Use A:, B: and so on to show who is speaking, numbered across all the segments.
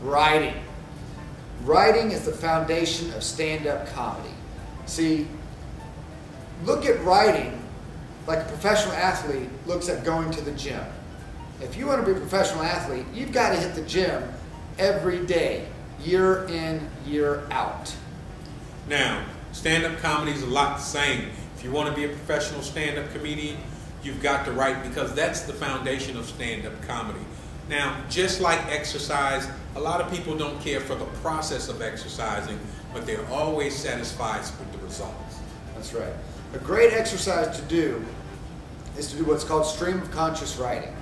A: Writing. Writing is the foundation of stand-up comedy. See, look at writing like a professional athlete looks at going to the gym. If you want to be a professional athlete, you've got to hit the gym every day, year in, year out.
B: Now, stand-up comedy is a lot the same. If you want to be a professional stand-up comedian, you've got to write, because that's the foundation of stand-up comedy. Now, just like exercise, a lot of people don't care for the process of exercising, but they're always satisfied with the results.
A: That's right. A great exercise to do is to do what's called stream of conscious writing.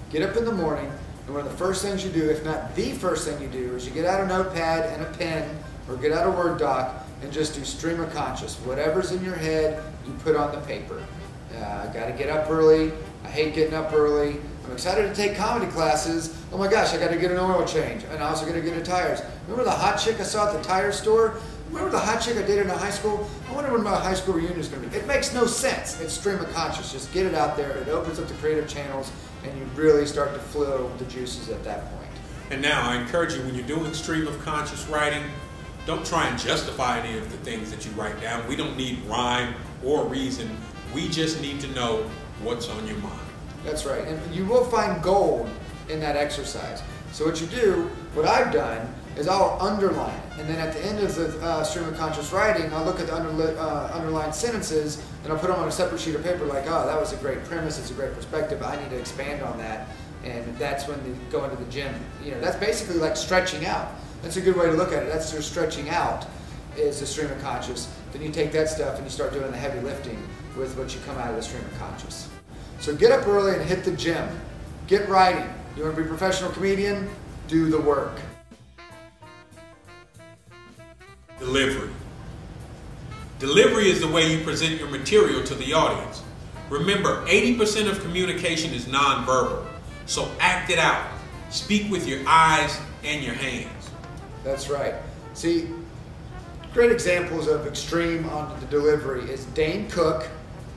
A: Get up in the morning, and one of the first things you do, if not the first thing you do, is you get out a notepad and a pen, or get out a Word doc, and just do stream of conscious. Whatever's in your head, you put on the paper. I gotta get up early. I hate getting up early. I'm excited to take comedy classes. Oh my gosh, I gotta get an oil change. And I also gotta get a tires. Remember the hot chick I saw at the tire store? Remember the hot chick I dated in high school? I wonder when my high school reunion is gonna be. It makes no sense. It's stream of conscious. Just get it out there. It opens up the creative channels, and you really start to flow the juices at that point.
B: And now, I encourage you, when you're doing stream of conscious writing, don't try and justify any of the things that you write down. We don't need rhyme or reason. We just need to know what's on your mind.
A: That's right. And you will find gold in that exercise. So what you do, what I've done, is I'll underline it. And then at the end of the stream of conscious writing, I'll look at the underlined sentences, and I'll put them on a separate sheet of paper like, oh, that was a great premise, it's a great perspective, I need to expand on that. And that's when you go into the gym. You know, that's basically like stretching out. That's a good way to look at it. That's your stretching out, is the stream of conscious. Then you take that stuff and you start doing the heavy lifting with what you come out of the stream of conscious. So get up early and hit the gym. Get writing. You want to be a professional comedian? Do the work.
B: Delivery. Delivery is the way you present your material to the audience. Remember, 80% of communication is nonverbal. So act it out. Speak with your eyes and your hands.
A: That's right. See, great examples of extreme on the delivery is Dane Cook,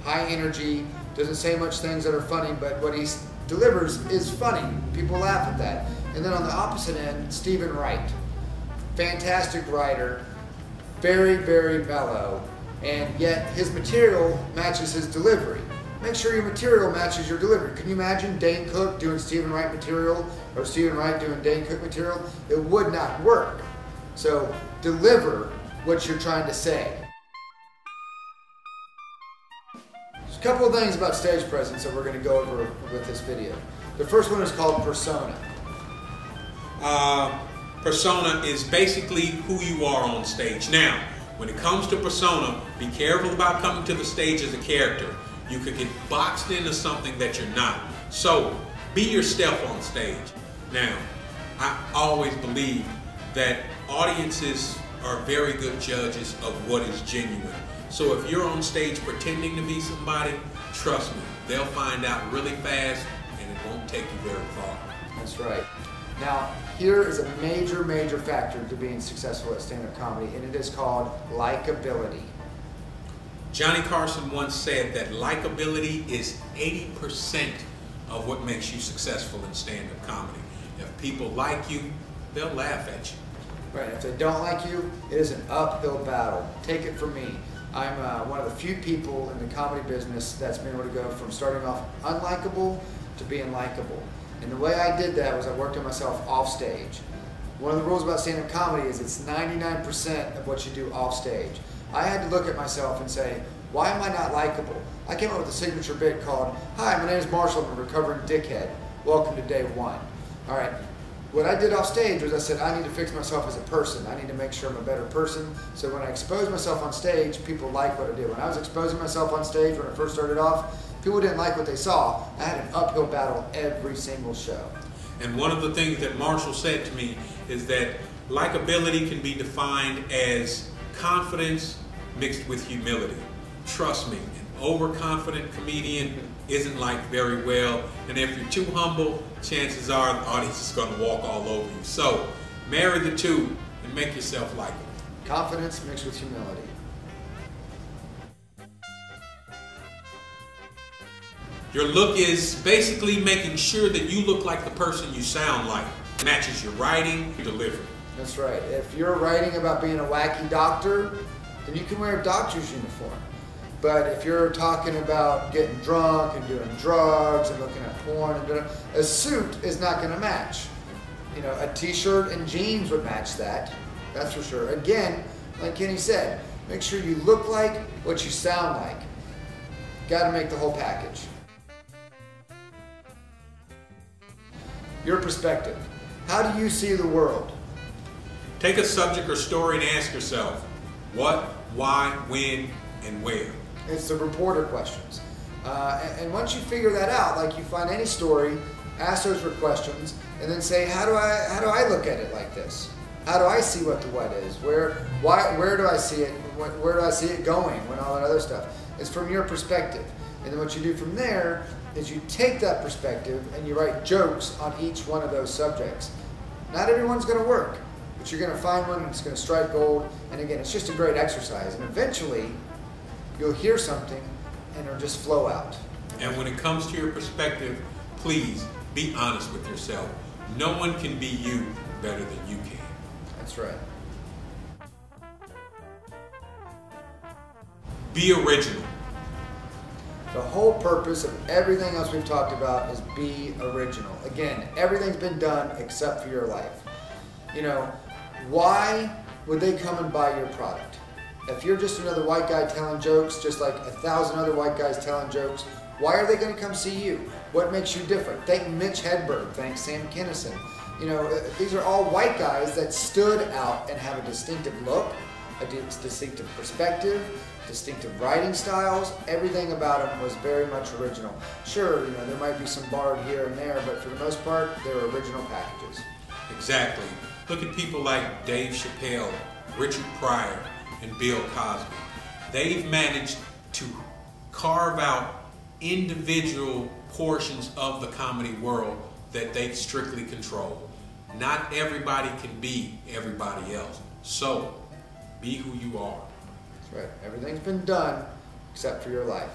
A: high energy, doesn't say much things that are funny, but what he delivers is funny. People laugh at that. And then on the opposite end, Stephen Wright. Fantastic writer, very, very mellow, and yet his material matches his delivery. Make sure your material matches your delivery. Can you imagine Dane Cook doing Stephen Wright material or Stephen Wright doing Dane Cook material? It would not work. So deliver what you're trying to say. There's a couple of things about stage presence that we're going to go over with this video. The first one is called persona.
B: Persona is basically who you are on stage. Now, when it comes to persona, be careful about coming to the stage as a character. You could get boxed into something that you're not. So, be yourself on stage. Now, I always believe that audiences are very good judges of what is genuine. So if you're on stage pretending to be somebody, trust me, they'll find out really fast, and it won't take you very far.
A: That's right. Now, here is a major, major factor to being successful at stand-up comedy, and it is called likability.
B: Johnny Carson once said that likability is 80% of what makes you successful in stand-up comedy. If people like you, they'll laugh at you.
A: Right, if they don't like you, it is an uphill battle. Take it from me. I'm one of the few people in the comedy business that's been able to go from starting off unlikable to being likable. And the way I did that was I worked on myself off stage. One of the rules about stand-up comedy is it's 99% of what you do off stage. I had to look at myself and say, why am I not likable? I came up with a signature bit called, hi, my name is Marshall, I'm a recovering dickhead. Welcome to day one. All right, what I did off stage was I said, I need to fix myself as a person. I need to make sure I'm a better person. So when I expose myself on stage, people like what I did. When I was exposing myself on stage when I first started off, people didn't like what they saw. I had an uphill battle every single show.
B: And one of the things that Marshall said to me is that likability can be defined as confidence mixed with humility. Trust me, an overconfident comedian isn't liked very well, and if you're too humble, chances are the audience is going to walk all over you. So, marry the two and make yourself likable.
A: Confidence mixed with humility.
B: Your look is basically making sure that you look like the person you sound like. It matches your writing, your delivery.
A: That's right. If you're writing about being a wacky doctor, then you can wear a doctor's uniform. But if you're talking about getting drunk and doing drugs and looking at porn, a suit is not going to match. You know, a t-shirt and jeans would match that. That's for sure. Again, like Kenny said, make sure you look like what you sound like. Got to make the whole package. Your perspective. How do you see the world?
B: Take a subject or story and ask yourself, what, why, when, and where.
A: It's the reporter questions. And once you figure that out, like you find any story, ask those questions, and then say, how do I look at it like this? How do I see what the what is? Where do I see it? Where do I see it going? When all that other stuff. It's from your perspective. And then what you do from there is you take that perspective and you write jokes on each one of those subjects. Not everyone's going to work, but you're going to find one that's going to strike gold. And again, it's just a great exercise. And eventually, you'll hear something and it'll just flow out.
B: And when it comes to your perspective, please be honest with yourself. No one can be you better than you can.
A: That's right.
B: Be original.
A: The whole purpose of everything else we've talked about is be original. Again, everything's been done except for your life. You know, why would they come and buy your product? If you're just another white guy telling jokes, just like 1,000 other white guys telling jokes, why are they going to come see you? What makes you different? Thank Mitch Hedberg, thank Sam Kinison. You know, these are all white guys that stood out and have a distinctive look, a distinctive perspective, distinctive writing styles. Everything about them was very much original. Sure, you know, there might be some borrowed here and there, but for the most part, they're original packages.
B: Exactly. Look at people like Dave Chappelle, Richard Pryor, and Bill Cosby. They've managed to carve out individual portions of the comedy world that they strictly control. Not everybody can be everybody else. So, be who you are.
A: That's right. Everything's been done except for your life.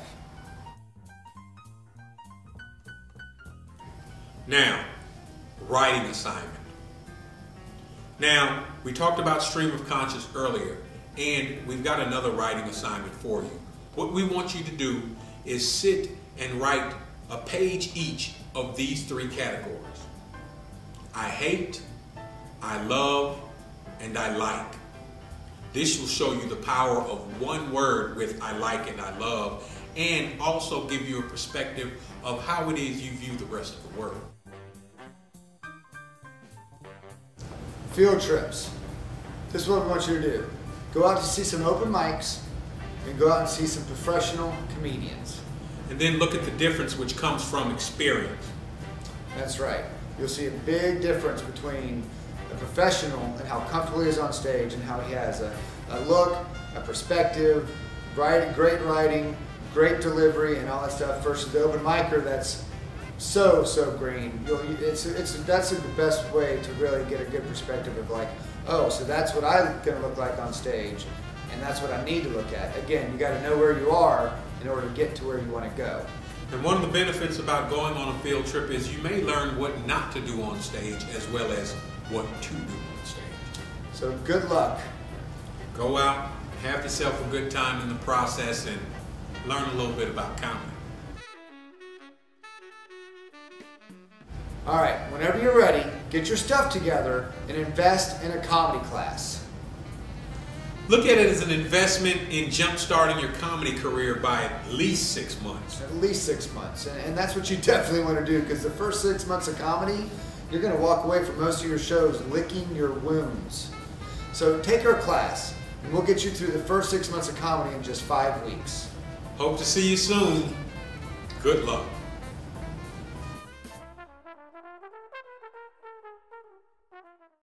B: Now, writing assignment. Now, we talked about stream of conscious earlier, and we've got another writing assignment for you. What we want you to do is sit and write a page each of these three categories. I hate, I love, and I like. This will show you the power of one word with I like and I love, and also give you a perspective of how it is you view the rest of the world.
A: Field trips. This is what we want you to do. Go out to see some open mics and go out and see some professional comedians.
B: And then look at the difference which comes from experience.
A: That's right. You'll see a big difference between a professional and how comfortable he is on stage and how he has a look, a perspective, great writing, great delivery, and all that stuff versus the open micer that's so green. That's the best way to really get a good perspective of like, oh, so that's what I'm going to look like on stage, and that's what I need to look at. Again, you got to know where you are in order to get to where you want to go.
B: And one of the benefits about going on a field trip is you may learn what not to do on stage as well as what to do on stage.
A: So good luck.
B: Go out, have yourself a good time in the process, and learn a little bit about comedy.
A: All right, whenever you're ready, get your stuff together and invest in a comedy class.
B: Look at it as an investment in jump-starting your comedy career by at least 6 months.
A: At least 6 months. And that's what you definitely want to do, because the first 6 months of comedy, you're going to walk away from most of your shows licking your wounds. So take our class, and we'll get you through the first 6 months of comedy in just 5 weeks.
B: Hope to see you soon. Good luck.